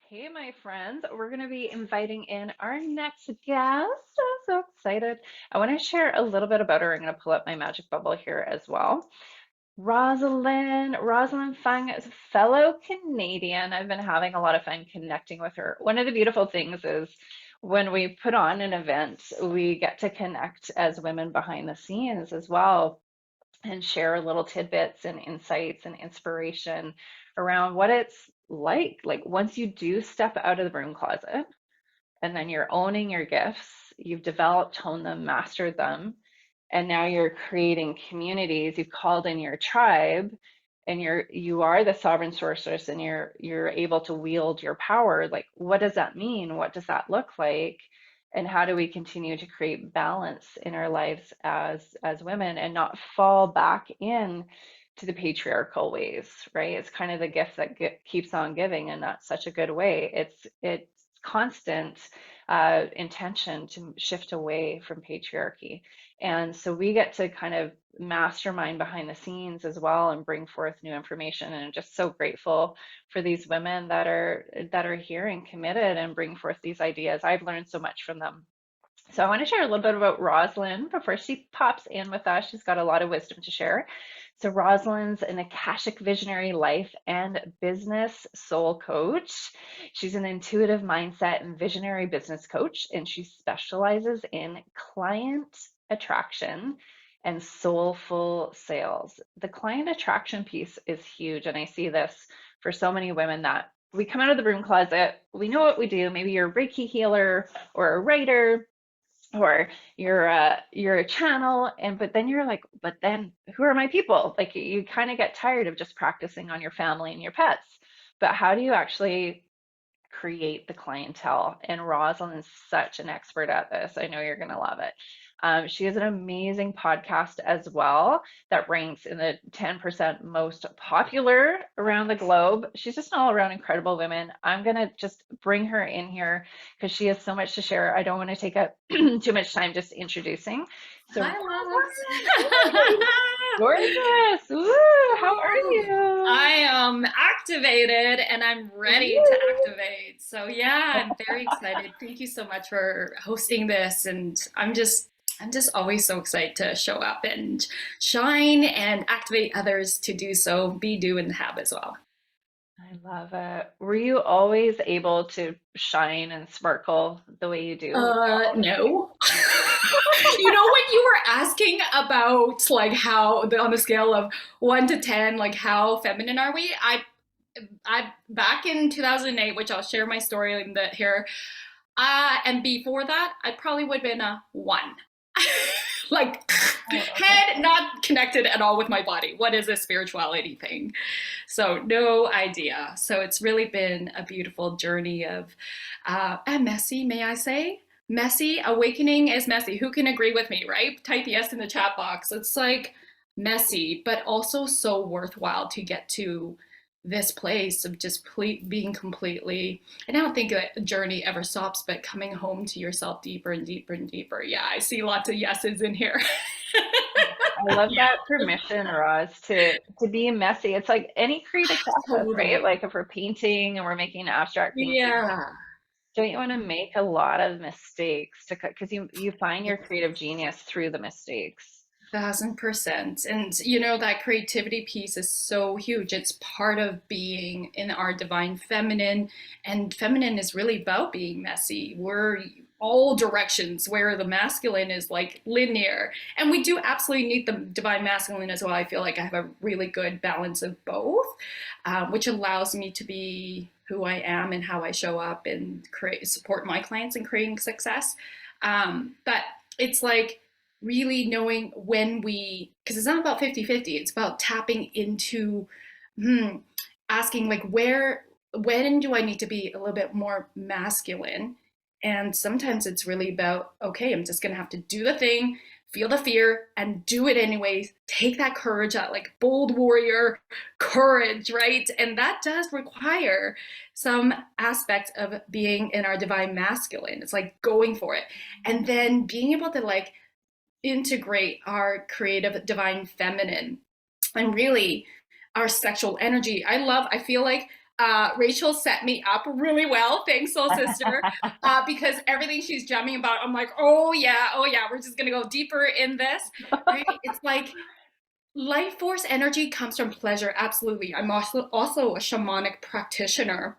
Hey, my friends, we're going to be inviting in our next guest. I'm so excited. I want to share a little bit about her. I'm going to pull up my magic bubble here as well. Rosalind Fung is a fellow Canadian. I've been having a lot of fun connecting with her. One of the beautiful things is when we put on an event, we get to connect as women behind the scenes as well and share little tidbits and insights and inspiration around what it's like once you do step out of the broom closet and then you're owning your gifts, you've developed, honed them, mastered them, and now you're creating communities, you've called in your tribe, and you are the sovereign sorceress, and you're able to wield your power. Like, what does that mean? What does that look like? And how do we continue to create balance in our lives as women and not fall back in to the patriarchal ways, right? It's kind of the gift that keeps on giving, and that's such a good way. It's constant intention to shift away from patriarchy. And so we get to kind of mastermind behind the scenes as well and bring forth new information. And I'm just so grateful for these women that are here and committed and bring forth these ideas. I've learned so much from them. So I want to share a little bit about Rosalind before she pops in with us. She's got a lot of wisdom to share. So Rosalind's an Akashic visionary life and business soul coach. She's an intuitive mindset and visionary business coach, and she specializes in client attraction and soulful sales. The client attraction piece is huge, and I see this for so many women that we come out of the broom closet, we know what we do. Maybe you're a Reiki healer or a writer or you're a channel, and but then you're like, but then who are my people? Like you kind of get tired of just practicing on your family and your pets. But how do you actually create the clientele? And Rosalind is such an expert at this. I know you're going to love it. She has an amazing podcast as well that ranks in the 10% most popular around the globe. She's just an all around incredible woman. I'm going to just bring her in here because she has so much to share. I don't want to take up too much time just introducing. So, Hi, Loves. gorgeous. Woo, how are you? I am activated and I'm ready to Woo. activate. So yeah, I'm very excited. Thank you so much for hosting this, and I'm just always so excited to show up and shine and activate others to do so, be, do, and have as well. I love it. Were you always able to shine and sparkle the way you do? No. You know, when you were asking about like on the scale of 1 to 10, like how feminine are we? I back in 2008, which I'll share my story in the here. And before that, I probably would have been a 1. Like Oh, okay. head not connected at all with my body. What is a spirituality thing? So no idea. So it's really been a beautiful journey of and messy, may I say? Messy. Awakening is messy. Who can agree with me, right? Type yes in the chat box. It's like messy, but also so worthwhile to get to this place of just being completely, and I don't think that journey ever stops, but coming home to yourself deeper and deeper and deeper. Yeah, I see lots of yeses in here. I love Yeah, that permission, Roz, to be messy. It's like any creative process, right? totally. Like if we're painting and we're making abstract paintings, Yeah. don't you want to make a lot of mistakes to because you find your creative genius through the mistakes. 1,000%. And you know, that creativity piece is so huge. It's part of being in our divine feminine. And feminine is really about being messy. We're all directions, where the masculine is like linear. And we do absolutely need the divine masculine as well. I feel like I have a really good balance of both, which allows me to be who I am and how I show up and create support my clients in creating success. But it's like really knowing when because it's not about 50-50, it's about tapping into, hmm, asking like when do I need to be a little bit more masculine? And sometimes it's really about, okay, I'm just gonna have to do the thing, feel the fear, and do it anyways. Take that courage, that like bold warrior courage, right? And that does require some aspects of being in our divine masculine. It's like going for it. And then being able to like integrate our creative divine feminine and really our sexual energy. I feel like Rachel set me up really well. Thanks, soul sister. Because everything she's jamming about, I'm like, oh yeah, we're just gonna go deeper in this, right? It's like life force energy comes from pleasure. Absolutely. I'm also a shamanic practitioner.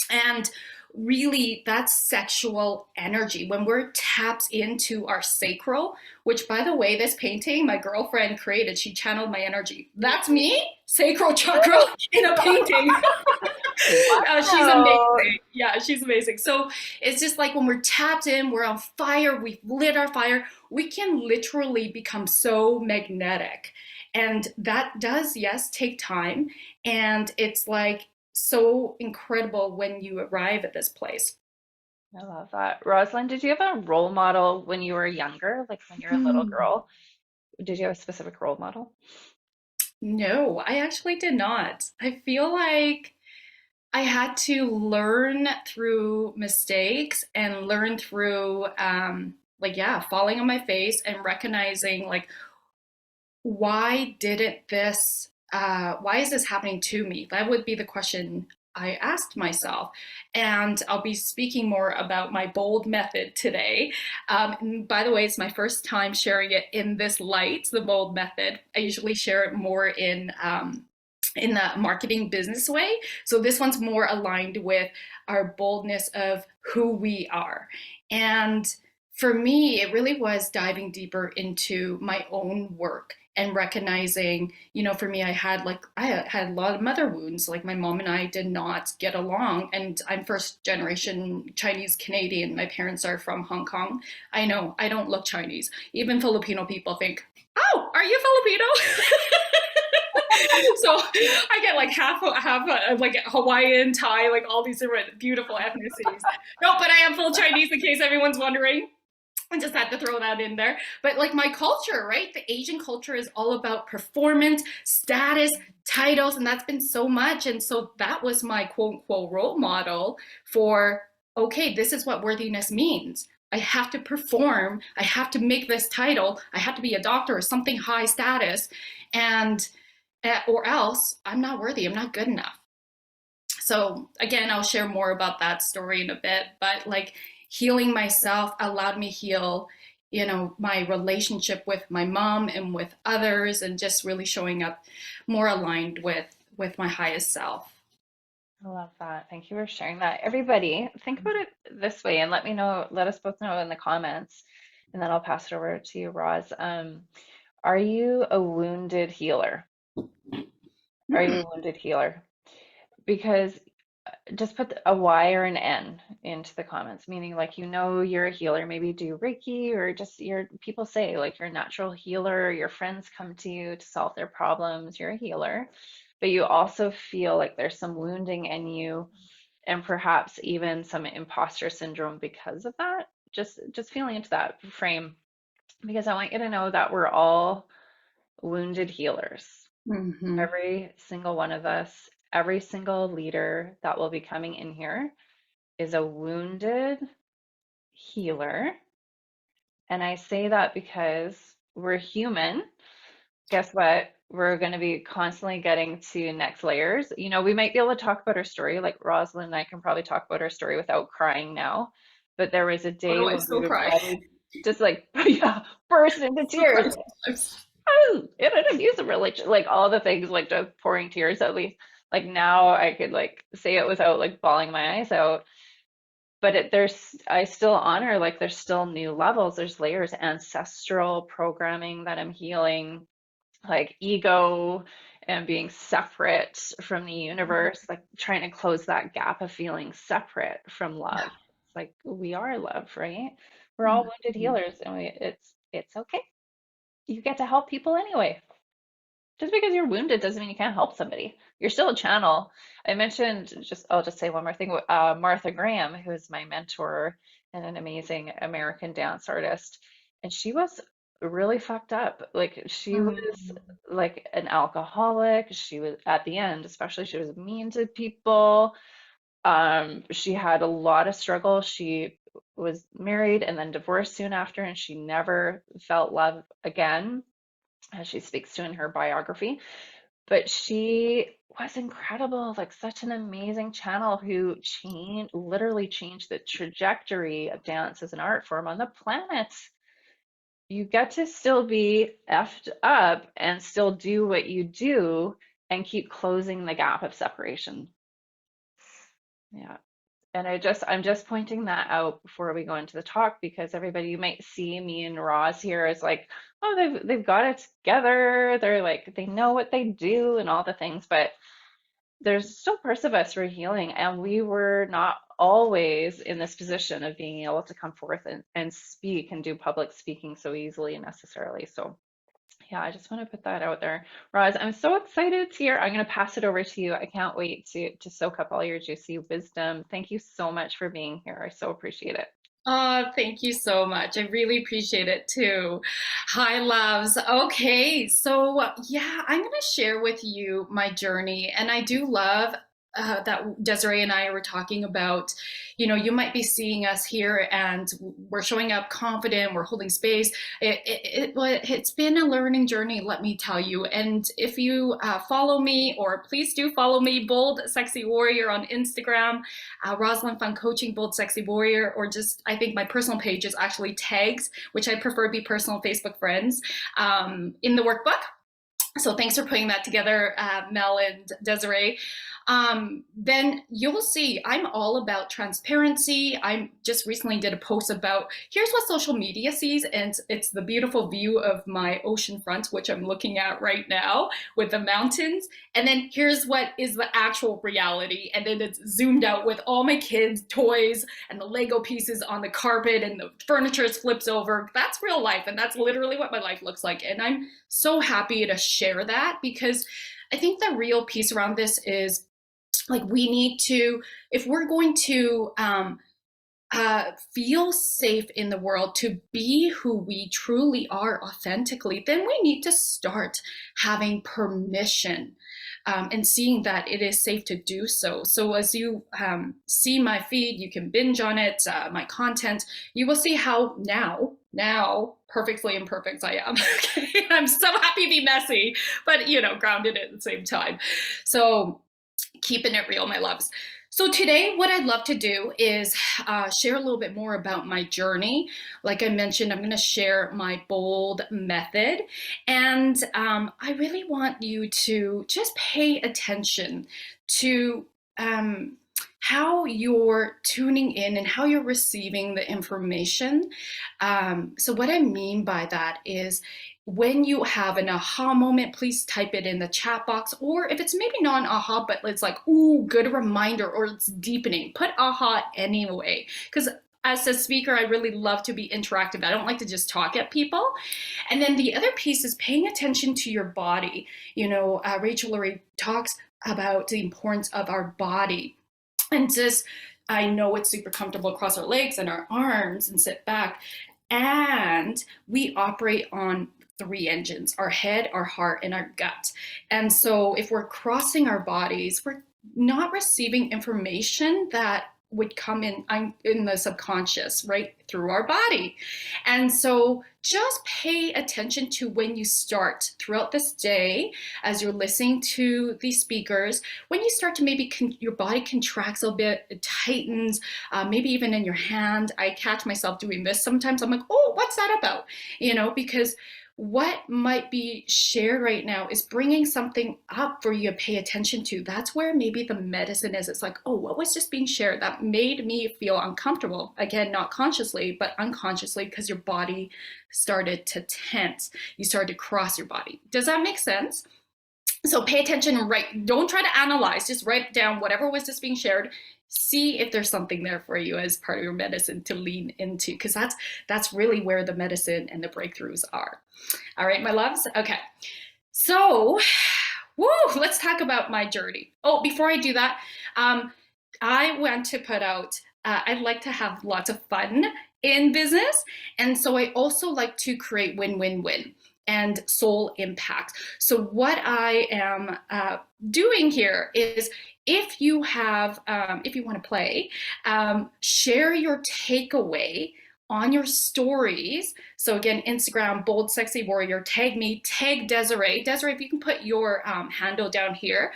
And really, that's sexual energy. When we're tapped into our sacral, which, by the way, this painting my girlfriend created, she channeled my energy. That's me, sacral chakra in a painting. She's Wow. amazing. Yeah, she's amazing. So it's just like when we're tapped in, we're on fire, we've lit our fire, we can literally become so magnetic. And that does, yes, take time. And it's like so incredible when you arrive at this place. I love that. Rosalind, did you have a role model when you were younger, like when you were a little Hmm. girl? Did you have a specific role model? No, I actually did not. I feel like I had to learn through mistakes and learn through like yeah, falling on my face and recognizing like why is this happening to me? That would be the question I asked myself. And I'll be speaking more about my bold method today. And by the way, it's my first time sharing it in this light, the bold method. I usually share it more in the marketing business way. So this one's more aligned with our boldness of who we are. And for me, it really was diving deeper into my own work and recognizing, for me, I had a lot of mother wounds. Like my mom and I did not get along, and I'm first generation Chinese Canadian. My parents are from Hong Kong. I know I don't look Chinese. Even Filipino people think, "Oh, are you Filipino?" So I get like like Hawaiian, Thai, like all these different beautiful ethnicities. No, but I am full Chinese in case everyone's wondering. I just had to throw that in there. But like my culture, right? The Asian culture is all about performance, status, titles, and that's been so much. And so that was my quote unquote role model for, okay, this is what worthiness means. I have to perform. I have to make this title. I have to be a doctor or something high status. And or else I'm not worthy. I'm not good enough. So again, I'll share more about that story in a bit, but like healing myself allowed me heal, my relationship with my mom and with others and just really showing up more aligned with my highest self. I love that. Thank you for sharing that. Everybody, think about it this way and let me know, let us both know in the comments, and then I'll pass it over to you, Roz. Are you a wounded healer? Are you a wounded healer? Because just put a Y or an N into the comments, meaning like you're a healer, maybe you do Reiki or just people say like you're a natural healer, your friends come to you to solve their problems, you're a healer, but you also feel like there's some wounding in you and perhaps even some imposter syndrome because of that. Just feeling into that frame because I want you to know that we're all wounded healers. Mm-hmm. Every single one of us, every single leader that will be coming in here is a wounded healer. And I say that because we're human. Guess what? We're going to be constantly getting to next layers. We might be able to talk about our story, like Rosalind and I can probably talk about our story without crying now. But there was a Oh day no, I when we still would cry. probably just like yeah, burst into Still cry tears. sometimes. I was in an abusive relationship, like all the things, like just pouring tears. At least, like now, I could like say it without like bawling my eyes out. But I still honor like there's still new levels, there's layers, ancestral programming that I'm healing, like ego and being separate from the universe, like trying to close that gap of feeling separate from love. It's like we are love, right? We're all wounded Mhm. healers, and it's okay. You get to help people anyway. Just because you're wounded doesn't mean you can't help somebody. You're still a channel. I mentioned I'll just say one more thing. Martha Graham, who is my mentor and an amazing American dance artist, and she was really fucked up. Like she was Mhm. like an alcoholic. She was at the end, especially she was mean to people. She had a lot of struggle. She was married and then divorced soon after, and she never felt love again, as she speaks to in her biography. but she was incredible, like such an amazing channel who literally changed the trajectory of dance as an art form on the planet. You get to still be effed up and still do what you do and keep closing the gap of separation. Yeah. And I'm just pointing that out before we go into the talk because everybody, you might see me and Roz here as like, oh, they've got it together. They're like, they know what they do and all the things, but there's still parts of us who are healing, and we were not always in this position of being able to come forth and speak and do public speaking so easily and necessarily. So yeah, I just want to put that out there. Roz, I'm so excited to hear. I'm going to pass it over to you. I can't wait to soak up all your juicy wisdom. Thank you so much for being here. I so appreciate it. Oh, thank you so much. I really appreciate it too. Hi, loves. Okay, so yeah, I'm going to share with you my journey. And I do love that Desiree and I were talking about, you might be seeing us here and we're showing up confident, we're holding space. It's been a learning journey, let me tell you. And if you follow me, or please do follow me, Bold Sexy Warrior on Instagram, Rosalind Fun Coaching, Bold Sexy Warrior, or just, I think my personal page is actually tags, which I prefer to be personal Facebook friends, in the workbook. So thanks for putting that together, Mel and Desiree. Then you'll see I'm all about transparency. I just recently did a post about here's what social media sees, and it's the beautiful view of my ocean front, which I'm looking at right now with the mountains. And then here's what is the actual reality. And then it's zoomed out with all my kids' toys and the Lego pieces on the carpet and the furniture flips over. That's real life. And that's literally what my life looks like. And I'm so happy to share that because I think the real piece around this is like we need to, if we're going to feel safe in the world, to be who we truly are authentically, then we need to start having permission, and seeing that it is safe to do so. So as you see my feed, you can binge on it, my content, you will see how now perfectly imperfect I am. I'm so happy to be messy, but grounded at the same time. So keeping it real, my loves. So today, what I'd love to do is share a little bit more about my journey. Like I mentioned, I'm going to share my bold method. And I really want you to just pay attention to how you're tuning in and how you're receiving the information. So what I mean by that is when you have an aha moment, please type it in the chat box. Or if it's maybe not an aha, but it's like, ooh, good reminder, or it's deepening, put aha anyway. Because as a speaker, I really love to be interactive. I don't like to just talk at people. And then the other piece is paying attention to your body. Rachel Lurie talks about the importance of our body. And just, I know it's super comfortable across our legs and our arms and sit back. And we operate on three engines: our head, our heart, and our gut. And so if we're crossing our bodies, we're not receiving information that would come in the subconscious, right through our body. And so just pay attention to when you start throughout this day, as you're listening to these speakers, when you start to maybe your body contracts a little bit, it tightens, maybe even in your hand. I catch myself doing this sometimes. I'm like, oh, what's that about? Because what might be shared right now is bringing something up for you to pay attention to. That's where maybe the medicine is. It's like, oh, what was just being shared that made me feel uncomfortable? Again, not consciously, but unconsciously, because your body started to tense. You started to cross your body. Does that make sense? So pay attention and write. Don't try to analyze. Just write down whatever was just being shared. See if there's something there for you as part of your medicine to lean into, because that's really where the medicine and the breakthroughs are. All right, my loves. Okay. So, let's talk about my journey. Oh, before I do that, I want to put out, I'd like to have lots of fun in business. And so I also like to create win-win-win and soul impact. So what I am doing here is, if you want to play, share your takeaway on your stories. So again, Instagram, Bold Sexy Warrior, tag me, tag Desiree. Desiree, if you can put your handle down here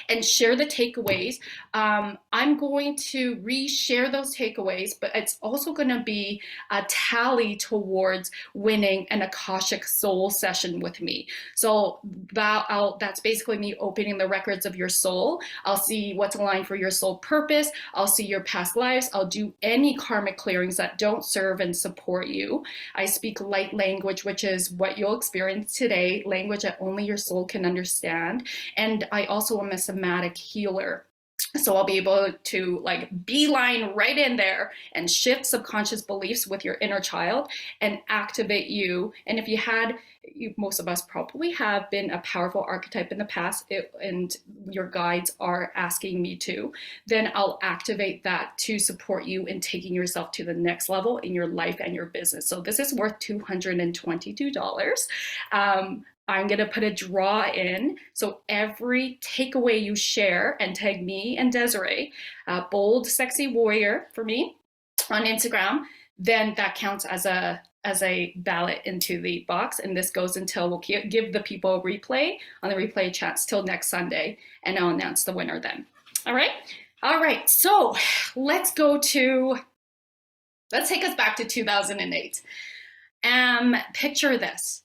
and share the takeaways. I'm going to reshare those takeaways, but it's also going to be a tally towards winning an Akashic Soul session with me. So that's basically me opening the records of your soul. I'll see what's aligned for your soul purpose. I'll see your past lives. I'll do any karmic clearings that don't serve and support you. I speak light language, which is what you'll experience today, language that only your soul can understand. And I also am a somatic healer. So I'll be able to like beeline right in there and shift subconscious beliefs with your inner child and activate you. And if you had, most of us probably have been a powerful archetype in the past, and your guides are asking me to, then I'll activate that to support you in taking yourself to the next level in your life and your business. So this is worth $222. I'm going to put a draw in. So every takeaway you share and tag me and Desiree, Bold Sexy Warrior for me on Instagram, then that counts as a ballot into the box. And this goes until we'll give the people a replay on the replay chats till next Sunday. And I'll announce the winner then. All right. All right. So let's take us back to 2008. Picture this.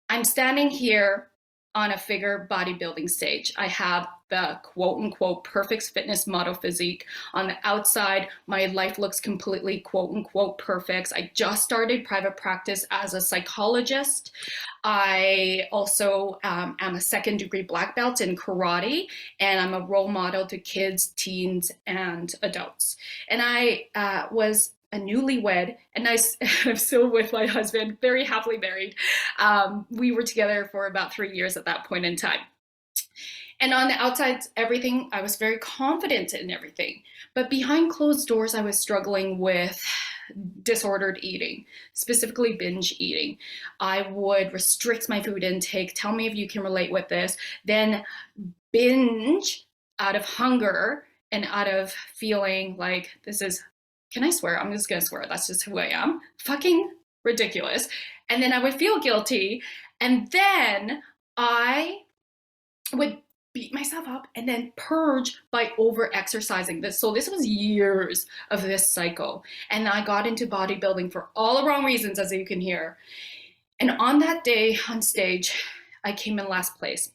I'm standing here on a figure bodybuilding stage. I have the quote unquote perfect fitness model physique. On the outside, my life looks completely quote unquote perfect. I just started private practice as a psychologist. I also am a second degree black belt in karate, and I'm a role model to kids, teens, and adults. And I was a newlywed, and I'm still with my husband, very happily married. We were together for about 3 years at that point in time. And on the outside, everything, I was very confident in everything. But behind closed doors, I was struggling with disordered eating, specifically binge eating. I would restrict my food intake. Tell me if you can relate with this. Then binge out of hunger and out of feeling like this is, can I swear? I'm just going to swear. That's just who I am. Fucking ridiculous. And then I would feel guilty. And then I would beat myself up and then purge by over exercising this. So this was years of this cycle. And I got into bodybuilding for all the wrong reasons, as you can hear. And on that day on stage, I came in last place.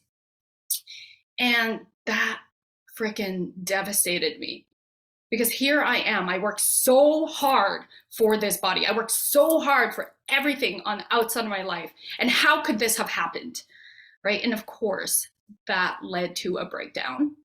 And that freaking devastated me. Because here I am, I worked so hard for this body. I worked so hard for everything on the outside of my life. And how could this have happened, right? And of course, that led to a breakdown,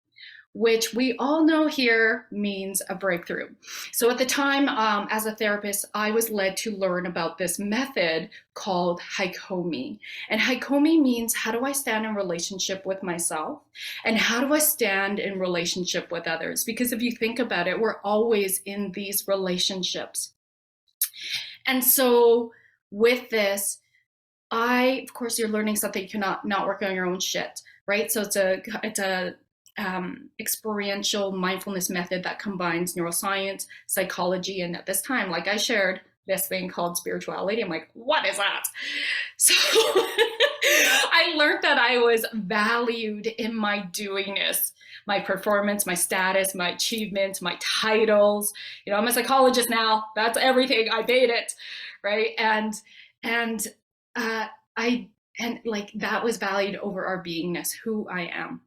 which we all know here means a breakthrough. So at the time, as a therapist, I was led to learn about this method called Haikomi. And Haikomi means, how do I stand in relationship with myself? And how do I stand in relationship with others? Because if you think about it, we're always in these relationships. And so with this, of course, you're learning something. You cannot not work on your own shit, right? So it's a experiential mindfulness method that combines neuroscience, psychology, and at this time, like I shared, this thing called spirituality. I'm like, what is that? So I learned that I was valued in my doingness, my performance, my status, my achievements, my titles. You know, I'm a psychologist now. That's everything. I made it, right? And that was valued over our beingness, who I am.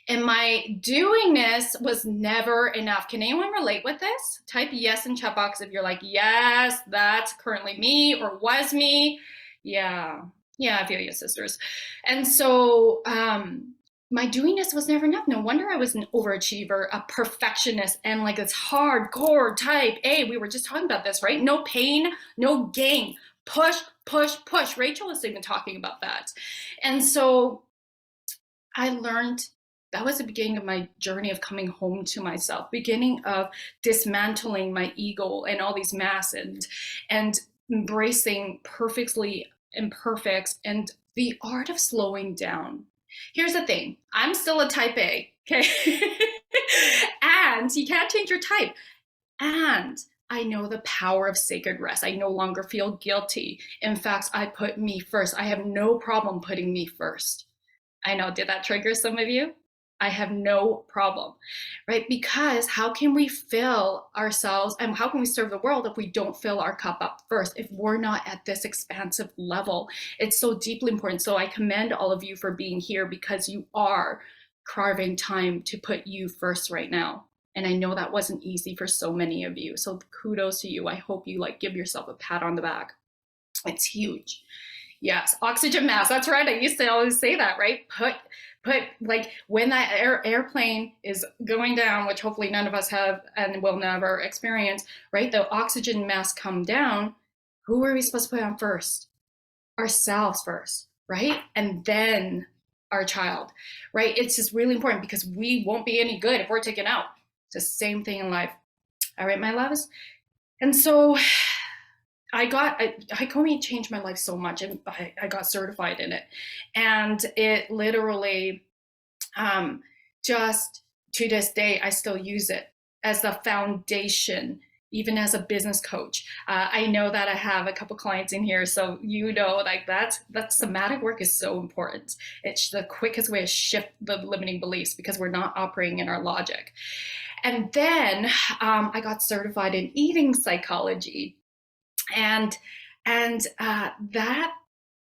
And my doingness was never enough. Can anyone relate with this? Type yes in chat box if you're like, yes, that's currently me or was me. Yeah, I feel you, sisters. And so my doingness was never enough. No wonder I was an overachiever, a perfectionist, and like this hardcore type A. We were just talking about this, right? No pain, no gain. Push, push, push. Rachel was even talking about that. And so I learned that was the beginning of my journey of coming home to myself, beginning of dismantling my ego and all these masks and embracing perfectly imperfect and the art of slowing down. Here's the thing. I'm still a type A, okay? And you can't change your type. And I know the power of sacred rest. I no longer feel guilty. In fact, I put me first. I have no problem putting me first. I know, did that trigger some of you? I have no problem, right? Because how can we fill ourselves and how can we serve the world if we don't fill our cup up first, if we're not at this expansive level? It's so deeply important. So I commend all of you for being here because you are carving time to put you first right now. And I know that wasn't easy for so many of you. So kudos to you. I hope you like give yourself a pat on the back. It's huge. Yes, oxygen mask. That's right. I used to always say that, right? Put like when that airplane is going down, which hopefully none of us have and will never experience, right? The oxygen mask come down. Who are we supposed to put on first? Ourselves first, right? And then our child, right? It's just really important because we won't be any good if we're taken out. It's the same thing in life. All right, my loves. And so Haikomi changed my life so much, and I got certified in it, and it literally, just to this day, I still use it as the foundation, even as a business coach. I know that I have a couple clients in here, so like that somatic work is so important. It's the quickest way to shift the limiting beliefs because we're not operating in our logic. And then I got certified in eating psychology. And that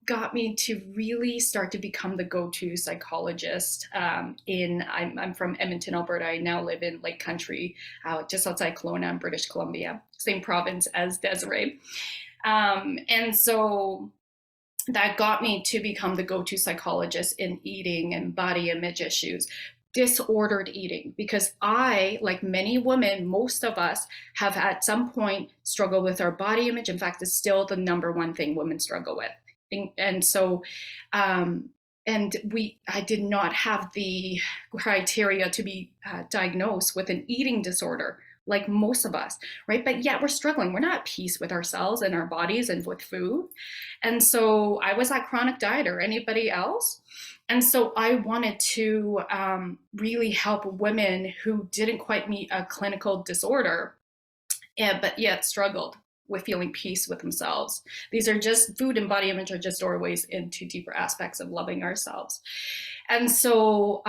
got me to really start to become the go-to psychologist. I'm from Edmonton, Alberta. I now live in Lake Country, just outside Kelowna in British Columbia, same province as Desiree. And so that got me to become the go-to psychologist in eating and body image issues, disordered eating, because I, like many women, most of us have at some point struggled with our body image. In fact, it's still the number one thing women struggle with. And so, I did not have the criteria to be diagnosed with an eating disorder like most of us, right? But yet we're struggling. We're not at peace with ourselves and our bodies and with food. And so I was that chronic dieter. Anybody else? And so I wanted to really help women who didn't quite meet a clinical disorder, but yet struggled with feeling peace with themselves. These are just food and body image are just doorways into deeper aspects of loving ourselves. And so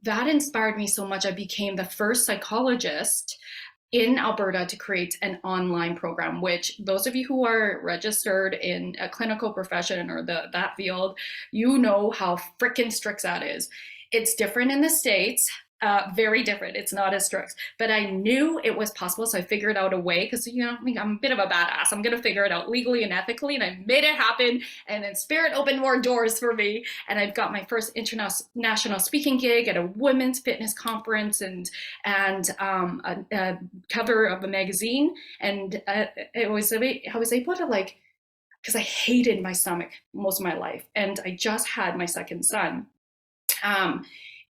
that inspired me so much. I became the first psychologist in Alberta to create an online program, which those of you who are registered in a clinical profession or that field, you know how freaking strict that is. It's different in the States. Very different. It's not as strict, but I knew it was possible. So I figured out a way because, I'm a bit of a badass. I'm going to figure it out legally and ethically. And I made it happen. And then Spirit opened more doors for me. And I've got my first international speaking gig at a women's fitness conference and a cover of a magazine. And I was able to because I hated my stomach most of my life. And I just had my second son.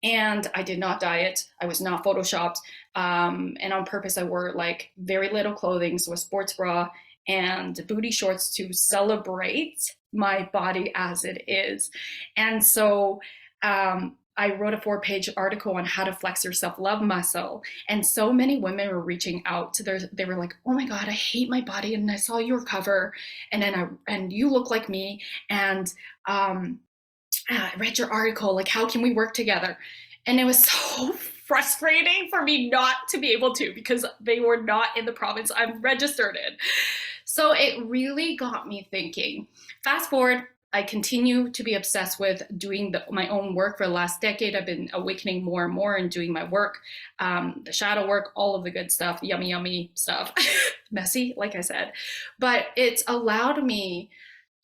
And I did not diet. I was not photoshopped. And on purpose, I wore very little clothing, so a sports bra and booty shorts to celebrate my body as it is. And so I wrote a 4-page article on how to flex your self-love muscle. And so many women were reaching out. They were like, oh my God, I hate my body. And I saw your cover and you look like me. And I read your article, how can we work together? And it was so frustrating for me not to be able to because they were not in the province I'm registered in. So it really got me thinking. Fast forward, I continue to be obsessed with doing my own work for the last decade. I've been awakening more and more and doing my work, the shadow work, all of the good stuff, yummy, yummy stuff. Messy, like I said. But it's allowed me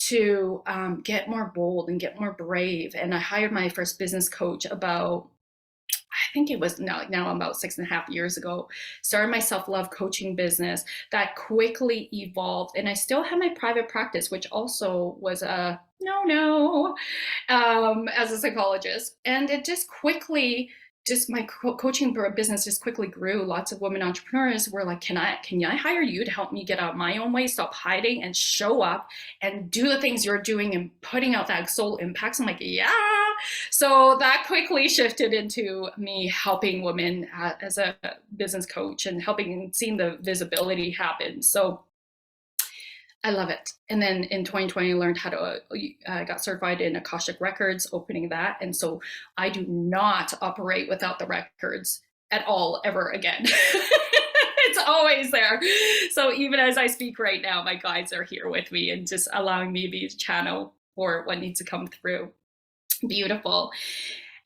to get more bold and get more brave. And I hired my first business coach I think it was now about 6.5 years ago, started my self-love coaching business that quickly evolved. And I still have my private practice, which also was a no as a psychologist. And it just quickly, my coaching business just quickly grew. Lots of women entrepreneurs were like, can I hire you to help me get out my own way, stop hiding and show up and do the things you're doing and putting out that soul impacts? I'm like, yeah. So that quickly shifted into me helping women as a business coach and helping and seeing the visibility happen. So I love it. And then in 2020, I learned how to, got certified in Akashic Records, opening that. And so I do not operate without the records at all, ever again. It's always there. So even as I speak right now, my guides are here with me and just allowing me to be a channel for what needs to come through. Beautiful.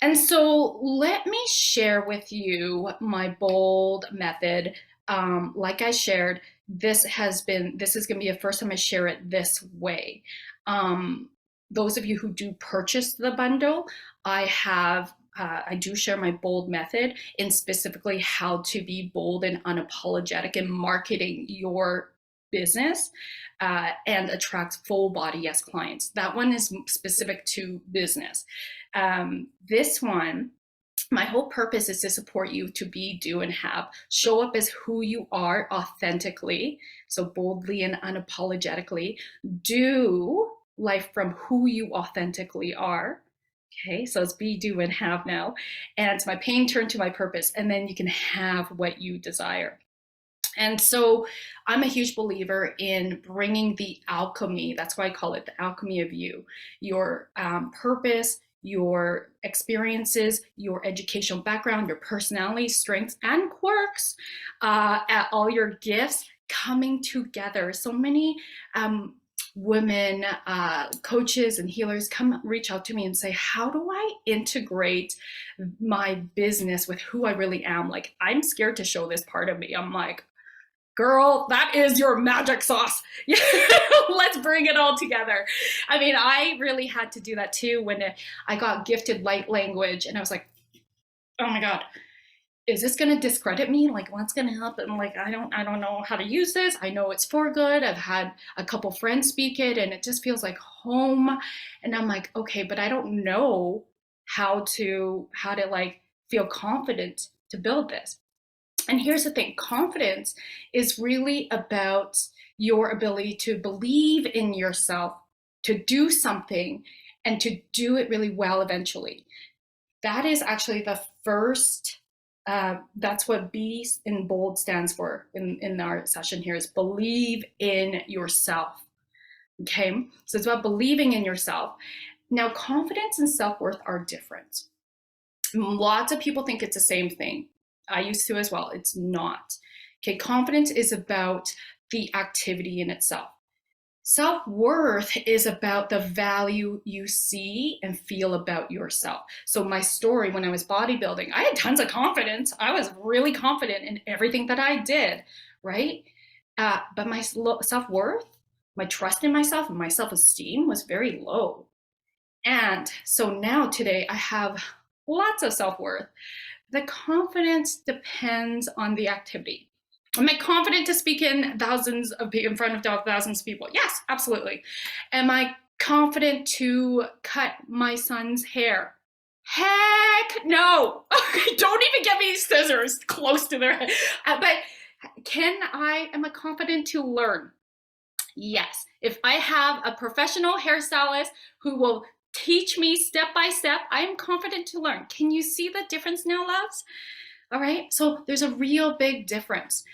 And so let me share with you my bold method. Like I shared, this is going to be the first time I share it this way. Those of you who do purchase the bundle, I do share my bold method in specifically how to be bold and unapologetic in marketing your business and attract full body yes clients. That one is specific to business. This one, my whole purpose is to support you to be, do, and have. Show up as who you are authentically, so boldly and unapologetically. Do life from who you authentically are. Okay, so it's be, do, and have now. And my pain turned to my purpose, and then you can have what you desire. And so I'm a huge believer in bringing the alchemy. That's why I call it the alchemy of you, your purpose, your experiences, your educational background, your personality, strengths, and quirks, all your gifts coming together. So many women, coaches and healers reach out to me and say, how do I integrate my business with who I really am? Like, I'm scared to show this part of me. I'm like, girl, that is your magic sauce. Let's bring it all together. I mean, I really had to do that too when I got gifted light language, and I was like, oh my God, is this going to discredit me? Like, what's going to happen? Like, I don't know how to use this. I know it's for good. I've had a couple friends speak it, and it just feels like home. And I'm like, okay, but I don't know how to like feel confident to build this. And here's the thing, confidence is really about your ability to believe in yourself, to do something, and to do it really well eventually. That is actually the first, that's what B in bold stands for in our session here, is believe in yourself. Okay, so it's about believing in yourself. Now, confidence and self-worth are different. Lots of people think it's the same thing. I used to as well. It's not. Okay, confidence is about the activity in itself. Self-worth is about the value you see and feel about yourself. So my story when I was bodybuilding, I had tons of confidence. I was really confident in everything that I did, right? But my self-worth, my trust in myself, and my self-esteem was very low. And so now today I have lots of self-worth. The confidence depends on the activity. Am I confident to speak in front of thousands of people? Yes, absolutely. Am I confident to cut my son's hair? Heck no. Don't even get me scissors close to their head. But am I confident to learn? Yes. If I have a professional hairstylist who will teach me step by step, I am confident to learn. Can you see the difference now, loves? All right, so there's a real big difference.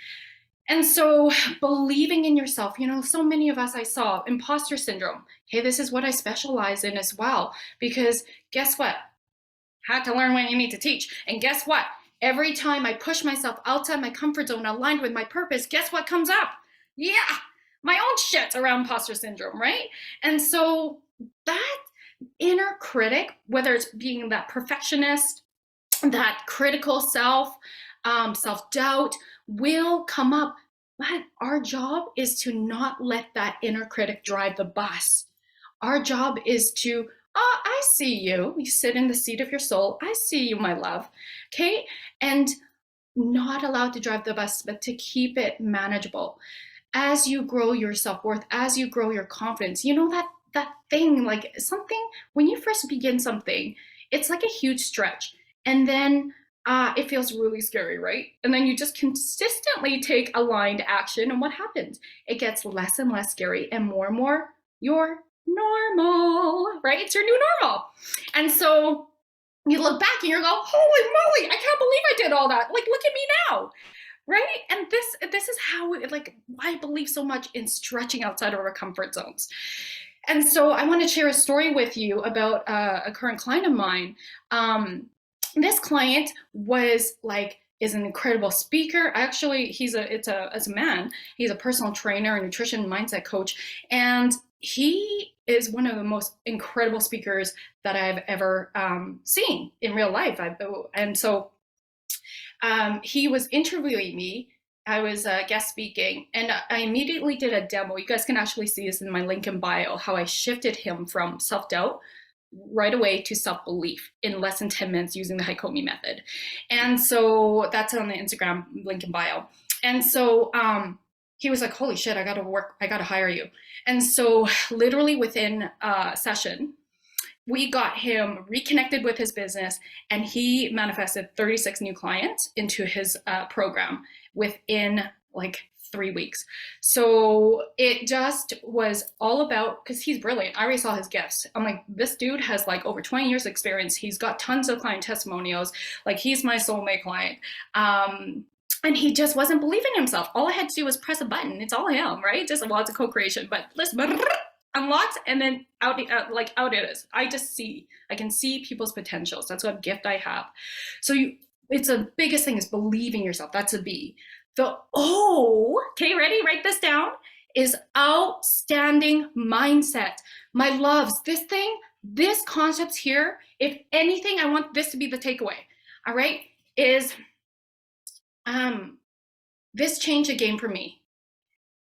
And so believing in yourself, so many of us, I saw imposter syndrome. Okay, this is what I specialize in as well, because guess what? Had to learn what you need to teach. And guess what? Every time I push myself outside my comfort zone, aligned with my purpose, guess what comes up? Yeah, my own shit around imposter syndrome, right? And so that inner critic, whether it's being that perfectionist, that critical self-doubt will come up. But our job is to not let that inner critic drive the bus. Our job is to, I see you. You sit in the seat of your soul. I see you, my love. Okay? And not allow it to drive the bus, but to keep it manageable. As you grow your self-worth, as you grow your confidence, that thing, like something, when you first begin something, it's like a huge stretch. And then it feels really scary, right? And then you just consistently take aligned action. And what happens? It gets less and less scary, and more you're normal, right? It's your new normal. And so you look back and you go, holy moly, I can't believe I did all that. Like, look at me now, right? And this is how, like, I believe so much in stretching outside of our comfort zones. And so I want to share a story with you about a current client of mine. This client was like, is an incredible speaker. Actually, as a man, he's a personal trainer, a nutrition mindset coach, and he is one of the most incredible speakers that I've ever seen in real life. And so he was interviewing me. I was guest speaking, and I immediately did a demo. You guys can actually see this in my link in bio, how I shifted him from self-doubt right away to self-belief in less than 10 minutes using the Haikomi method. And so that's on the Instagram link in bio. And so he was like, holy shit, I gotta hire you. And so literally within a session, we got him reconnected with his business, and he manifested 36 new clients into his program within like 3 weeks. So it just was all about, because he's brilliant. I already saw his gifts. I'm like, this dude has like over 20 years experience. He's got tons of client testimonials. Like, he's my soulmate client. And he just wasn't believing in himself. All I had to do was press a button. It's all him, right? Just, well, it's a co-creation, but listen, unlocked, and then out it is. I can see people's potentials. That's what gift I have. So it's the biggest thing is believing yourself. That's a B. The O, okay, ready? Write this down, is outstanding mindset. My loves, this concept here, if anything, I want this to be the takeaway, all right, is this changed the game for me.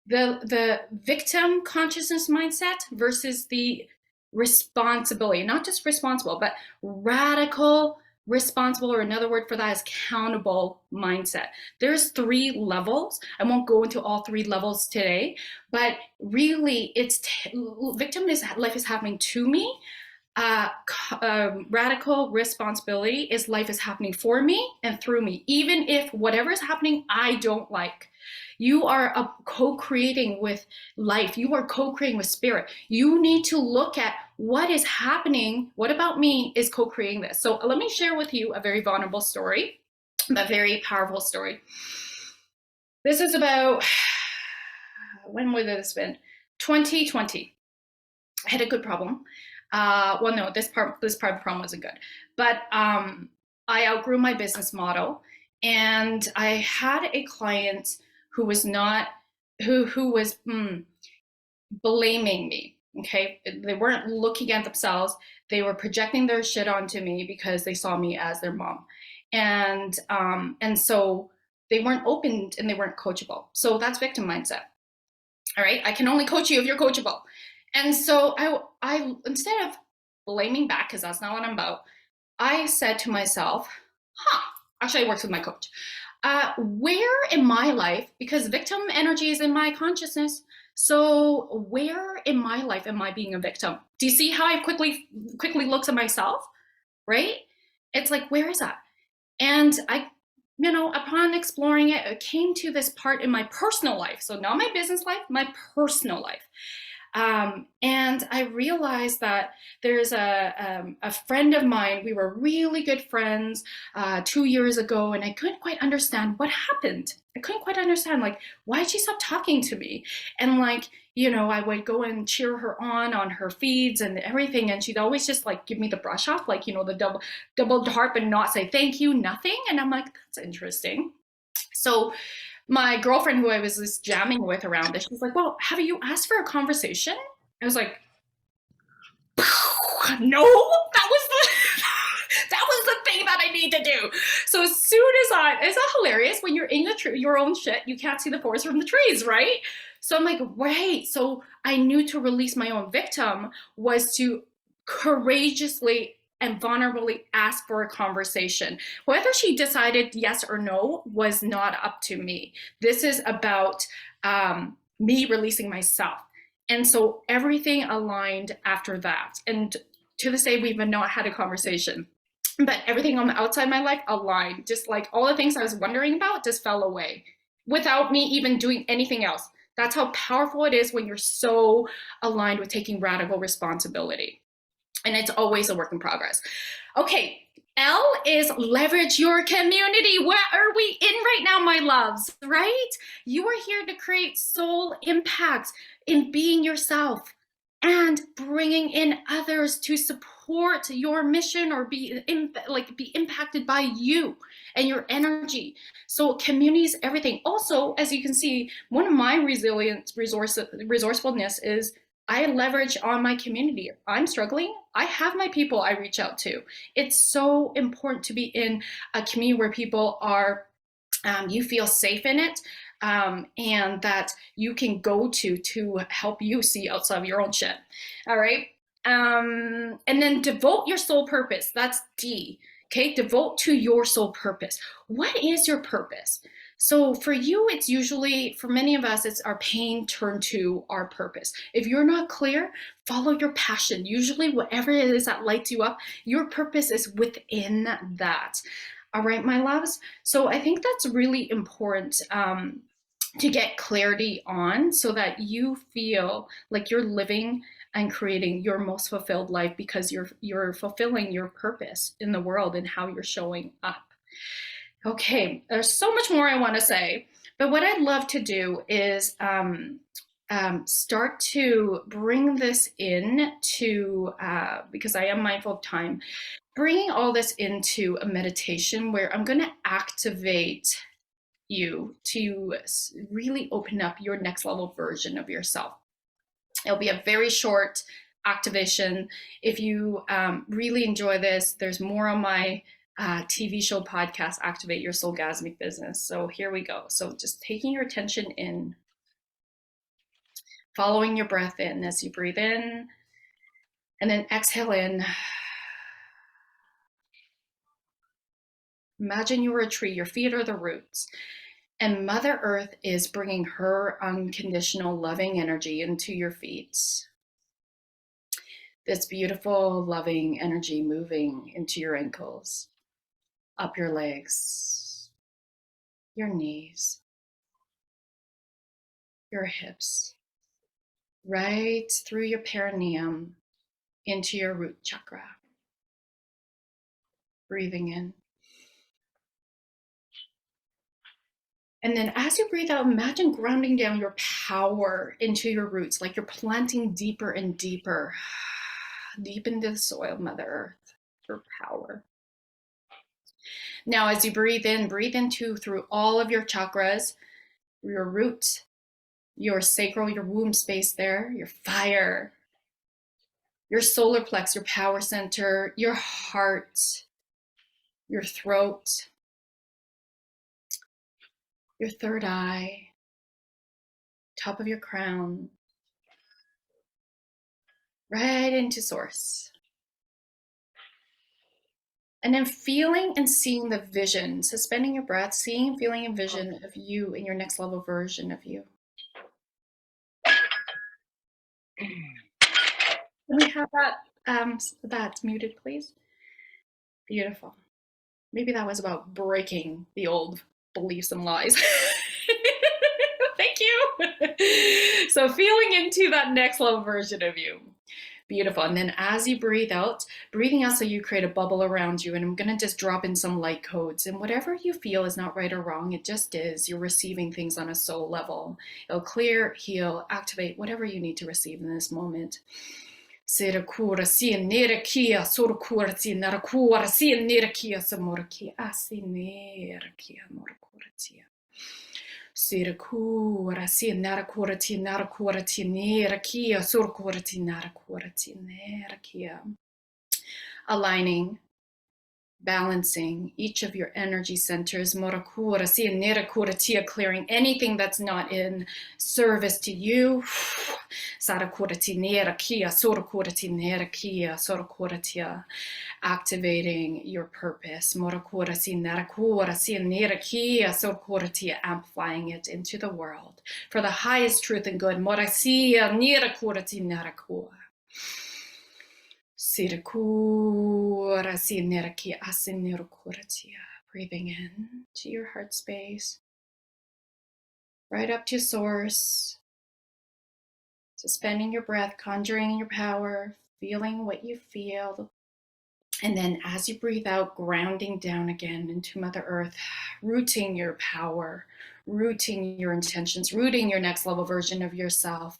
The victim consciousness mindset versus the responsibility, not just responsible, but radical responsible, or another word for that is accountable mindset. There's 3 levels. I won't go into all 3 levels today, but really it's victim is life is happening to me. Radical responsibility is life is happening for me and through me, even if whatever is happening I don't like. You are co-creating with life. You are co-creating with spirit. You need to look at what is happening. What about me is co-creating this? So let me share with you a very vulnerable story, but very powerful story. This is about, when would this have been? 2020. I had a good problem. Well, no, this part of the problem wasn't good. But I outgrew my business model, and I had a client who was blaming me. Okay, they weren't looking at themselves. They were projecting their shit onto me because they saw me as their mom, and so they weren't open and they weren't coachable. So that's victim mindset. All right, I can only coach you if you're coachable. And so I instead of blaming back, because that's not what I'm about, I said to myself, actually I worked with my coach. Where in my life, because victim energy is in my consciousness, so where in my life am I being a victim? Do you see how I quickly looked at myself, right? It's like, where is that? And I, upon exploring it, it came to this part in my personal life. So not my business life, my personal life. And I realized that there's a friend of mine. We were really good friends 2 years ago, and I couldn't quite understand what happened. I couldn't quite understand, like, why did she stop talking to me? And like, I would go and cheer her on her feeds and everything, and she'd always just like give me the brush off, like, the double harp and not say thank you, nothing. And I'm like, that's interesting. So my girlfriend, who I was just jamming with around this, she's like, well, have you asked for a conversation? I was like, no, that was the thing that I need to do. So as soon as is that hilarious? When you're in your own shit, you can't see the forest from the trees, right? So I'm like, right. So I knew to release my own victim was to courageously and vulnerably ask for a conversation. Whether she decided yes or no was not up to me. This is about me releasing myself. And so everything aligned after that. And to this day, we've not had a conversation. But everything on the outside my life aligned. Just like all the things I was wondering about just fell away without me even doing anything else. That's how powerful it is when you're so aligned with taking radical responsibility. And it's always a work in progress. Okay, L is leverage your community. Where are we in right now, my loves? Right? You are here to create soul impact in being yourself and bringing in others to support your mission or be impacted by you and your energy. So community is everything. Also, as you can see, one of my resourcefulness is I leverage on my community. I'm struggling. I have my people I reach out to. It's so important to be in a community where people are, you feel safe in it, and that you can go to help you see outside of your own shit. All right. And then devote your soul purpose. That's D. Okay. Devote to your soul purpose. What is your purpose? So for you, it's usually, for many of us, it's our pain turned to our purpose. If you're not clear, follow your passion. Usually whatever it is that lights you up, your purpose is within that. All right, my loves. So I think that's really important to get clarity on so that you feel like you're living and creating your most fulfilled life because you're fulfilling your purpose in the world and how you're showing up. Okay, there's so much more I want to say, but what I'd love to do is start to bring this in to, because I am mindful of time, bringing all this into a meditation where I'm going to activate you to really open up your next level version of yourself. It'll be a very short activation. If you really enjoy this, there's more on my TV show podcast, Activate Your Soulgasmic Business. So here we go. So just taking your attention in, following your breath in as you breathe in, and then exhale in. Imagine you were a tree, your feet are the roots, and Mother Earth is bringing her unconditional loving energy into your feet. This beautiful loving energy moving into your ankles, up your legs, your knees, your hips, right through your perineum into your root chakra. Breathing in. And then as you breathe out, imagine grounding down your power into your roots, like you're planting deeper and deeper, deep into the soil, Mother Earth, for power. Now, as you breathe into through all of your chakras, your root, your sacral, your womb space there, your fire, your solar plex, your power center, your heart, your throat, your third eye, top of your crown, right into source. And then feeling and seeing the vision, suspending your breath, seeing, feeling, and vision of you in your next level version of you. Can we have that muted, please? Beautiful. Maybe that was about breaking the old beliefs and lies. Thank you. So feeling into that next level version of you. Beautiful. And then as you breathe out, breathing out so you create a bubble around you. And I'm going to just drop in some light codes. And whatever you feel is not right or wrong, it just is. You're receiving things on a soul level. It'll clear, heal, activate, whatever you need to receive in this moment. Sirakura si nerakia sorokura si narakura si nerakia samorakia asi nerakia morakura tia. Sirakura si narakura ti narakura ti nerakia sorokura ti narakura ti nerakia. Aligning, balancing each of your energy centers, morakura si nerakura tia, clearing anything that's not in service to you. Sarakura ti nerakia sorokura ti nerakia sorokura tia. Activating your purpose, morakura si narakura si nerakia sorokura tia, amplifying it into the world for the highest truth and good. Morasia nerakura ti narakua. Sirakura si nerakia asinirukura tia. Breathing in to your heart space, right up to source. Suspending your breath, conjuring your power, feeling what you feel. And then as you breathe out, grounding down again into Mother Earth, rooting your power, rooting your intentions, rooting your next level version of yourself.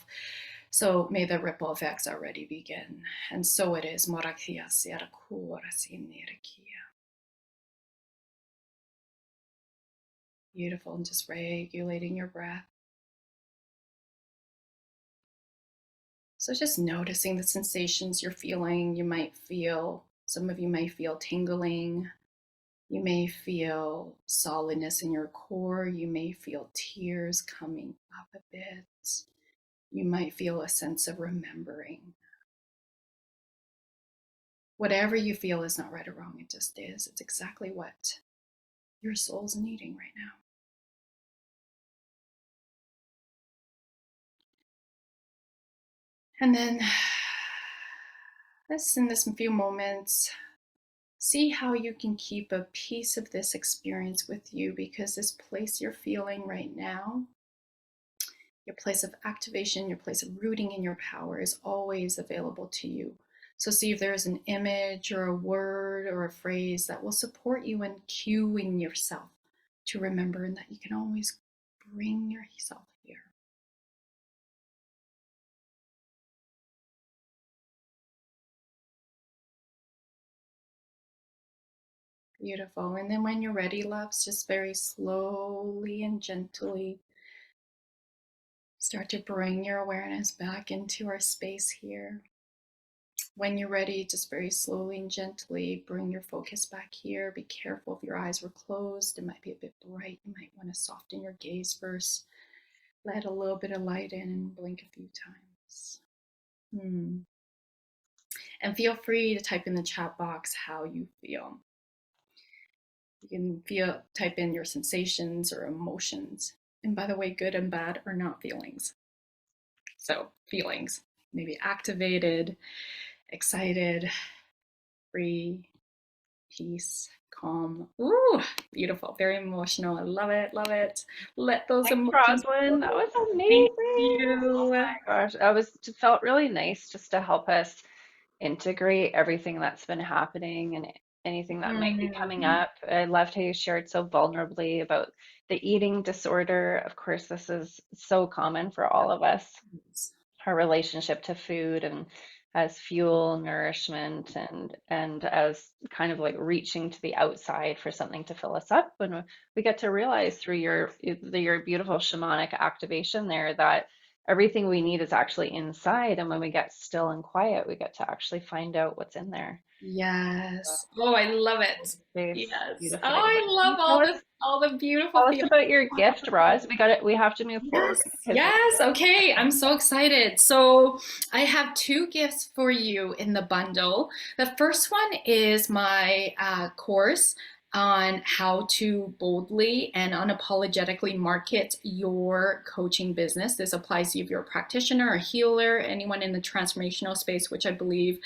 So may the ripple effects already begin. And so it is. Beautiful. And just regulating your breath. So just noticing the sensations you're feeling. Some of you may feel tingling. You may feel solidness in your core. You may feel tears coming up a bit. You might feel a sense of remembering. Whatever you feel is not right or wrong. It just is. It's exactly what your soul's needing right now. And then in this few moments, see how you can keep a piece of this experience with you, because this place you're feeling right now, your place of activation, your place of rooting in your power, is always available to you. So see if there's an image or a word or a phrase that will support you in cueing yourself to remember, and that you can always bring yourself here. Beautiful. And then when you're ready, loves, just very slowly and gently start to bring your awareness back into our space here. When you're ready, just very slowly and gently bring your focus back here. Be careful if your eyes were closed. It might be a bit bright. You might want to soften your gaze first. Let a little bit of light in and blink a few times. And feel free to type in the chat box how you feel. You can type in your sensations or emotions. And by the way, good and bad are not feelings. So feelings, maybe activated, excited, free, peace, calm. Ooh, beautiful, very emotional. I love it, love it. Let those Thanks, emotions Roslyn. That was flow. Thank amazing. Oh you. my gosh. It felt really nice just to help us integrate everything that's been happening and anything that might be coming Mm. up. I loved how you shared so vulnerably about the eating disorder. Of course, this is so common for all of us, our relationship to food and as fuel, nourishment, and as kind of like reaching to the outside for something to fill us up. When we get to realize through your beautiful shamanic activation there that everything we need is actually inside, and when we get still and quiet, we get to actually find out what's in there. Yes. Oh, I love it. Space Yes. Oh, beautifully. But I can you love all the beautiful tell us feelings. about your gift, Roz? We have to move forward Yes, because yes. Okay, I'm so excited. So, I have two gifts for you in the bundle. The first one is my course on how to boldly and unapologetically market your coaching business. This applies to if you're a practitioner, a healer, anyone in the transformational space, which I believe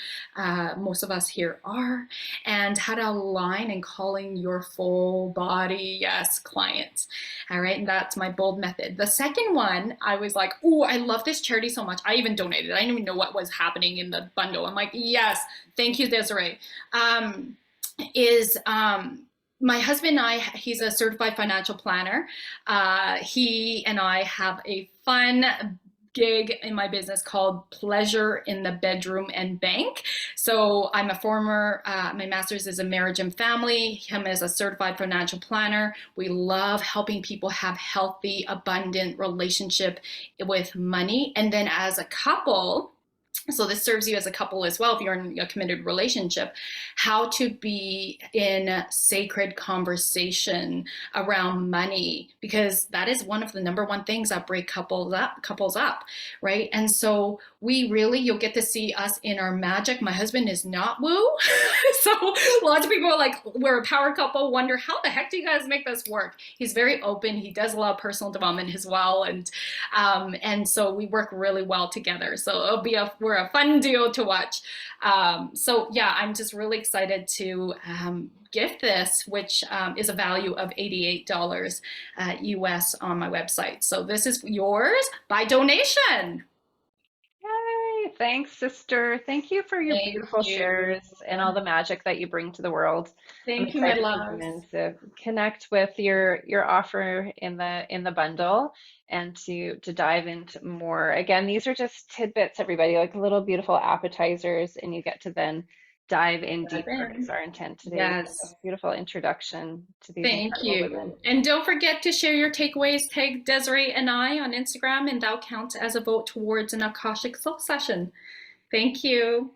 most of us here are, and how to align and calling your full body, yes, clients. All right, and that's my bold method. The second one, I was like, oh, I love this charity so much. I even donated. I didn't even know what was happening in the bundle. I'm like, yes, thank you, Desiree. Is My husband and I, he's a certified financial planner. He and I have a fun gig in my business called Pleasure in the Bedroom and Bank. So I'm a my master's is in marriage and family. Him as a certified financial planner. We love helping people have healthy, abundant relationship with money. And then as a couple, so this serves you as a couple as well if you're in a committed relationship, how to be in sacred conversation around money, because that is one of the number one things that break couples up, right? And so you'll get to see us in our magic. My husband is not woo. So lots of people are like, we're a power couple, wonder how the heck do you guys make this work? He's very open. He does a lot of personal development as well. And so we work really well together. So we're a fun duo to watch. So yeah, I'm just really excited to gift this, which is a value of $88 US on my website. So this is yours by donation. Thanks, sister. Thank you for your Thank beautiful you. shares and all the magic that you bring to the world. I'm Thank you, my excited for loves. women to connect with your offer in the bundle and to dive into more. Again, these are just tidbits, everybody, like little beautiful appetizers, and you get to then dive in Dive deeper is in. our intent today. Yes. A beautiful introduction to these Thank incredible women. you. And don't forget to share your takeaways. Tag Desiree and I on Instagram, and that counts as a vote towards an Akashic Soul session. Thank you.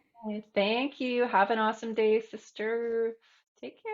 Thank you. Have an awesome day, sister. Take care.